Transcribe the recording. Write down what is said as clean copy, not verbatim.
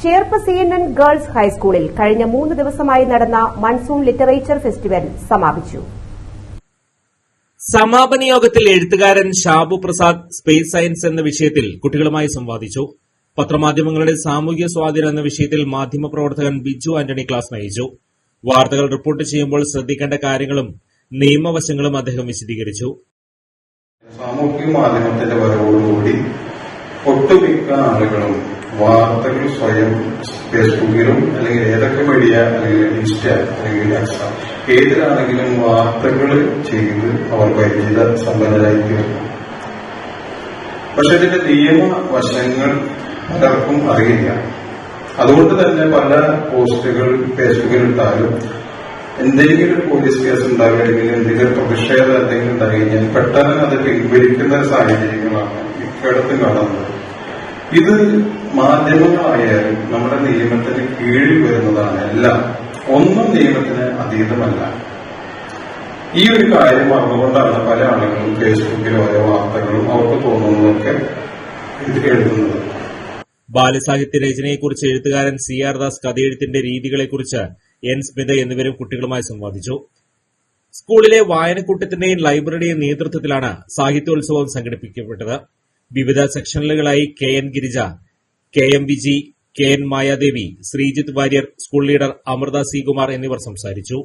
Cherpu CNN girls ഹൈസ്കൂളിൽ കഴിഞ്ഞ 3 ദിവസമായി നടന്ന മൺസൂൺ ലിറ്ററേച്ചർ ഫെസ്റ്റിവൽ സമാപിച്ചു. സമാപന യോഗത്തിൽ എഴുത്തുകാരൻ ഷാബു പ്രസാദ് സ്പേസ് സയൻസ് എന്ന വിഷയത്തിൽ കുട്ടികളുമായി സംവാദിച്ചു. പത്രമാധ്യമങ്ങളുടെ സാമൂഹ്യ സ്വാധീനം എന്ന വിഷയത്തിൽ മാധ്യമപ്രവർത്തകൻ ബിജു ആന്റണി ക്ലാസ് നയിച്ചു. വാർത്തകൾ റിപ്പോർട്ട് ചെയ്യുമ്പോൾ ശ്രദ്ധിക്കേണ്ട കാര്യങ്ങളും നിയമവശങ്ങളും അദ്ദേഹം വിശദീകരിച്ചു. സാമൂഹിക മാധ്യമത്തിന്റെ വരവോടുകൂടി ഒട്ടുമിക്ക ആളുകളും വാർത്തകൾ സ്വയം ഫേസ്ബുക്കിലും അല്ലെങ്കിൽ ഏതൊക്കെ മീഡിയ അല്ലെങ്കിൽ ഇൻസ്റ്റ അല്ലെങ്കിൽ ഏതിലാണെങ്കിലും വാർത്തകൾ ചെയ്ത് അവർ പരിചിത സമ്പന്നരായി തീർന്നു. പക്ഷെ ഇതിന്റെ നിയമവശങ്ങൾ പലർക്കും അറിയില്ല. അതുകൊണ്ട് തന്നെ പല പോസ്റ്റുകൾ ഫേസ്ബുക്കിൽ ഇട്ടാലും എന്തെങ്കിലും പോലീസ് കേസ് ഉണ്ടാവുക അല്ലെങ്കിൽ എന്തെങ്കിലും പ്രതിഷേധം എന്തെങ്കിലും ഉണ്ടായി കഴിഞ്ഞാൽ പെട്ടെന്ന് അത് പിൻവലിക്കുന്ന സാഹചര്യങ്ങളാണ് ഇക്കടത്ത് കാണുന്നത്. ഇത് മാധ്യമങ്ങളായാലും നമ്മുടെ നിയമത്തിന് കീഴിൽ വരുന്നതാണ്. എല്ലാം ഒന്നും നിയമത്തിന് അതീതമല്ല. ഈ ഒരു കാര്യം അറിഞ്ഞുകൊണ്ടാണ് പല ആളുകളും ഫേസ്ബുക്കിൽ ഓരോ വാർത്തകളും അവർക്ക് തോന്നുന്നതൊക്കെ എഴുതുന്നത്. ബാലസാഹിത്യ രചനയെക്കുറിച്ച് എഴുത്തുകാരൻ CR ദാസ്, കഥയെഴുത്തിന്റെ രീതികളെക്കുറിച്ച് N സ്മിത എന്നിവരും കുട്ടികളുമായി സംവാദിച്ചു. സ്കൂളിലെ വായനക്കൂട്ടത്തിന്റെയും ലൈബ്രറിയുടെയും നേതൃത്വത്തിലാണ് സാഹിത്യോത്സവം സംഘടിപ്പിക്കപ്പെട്ടത്. വിവിധ സെക്ഷനുകളായി KN Girija, KM Viji, KN Mayadevi, Sreejith Warrier, school leader Amrutha C Kumar എന്നിവർ സംസാരിച്ചു.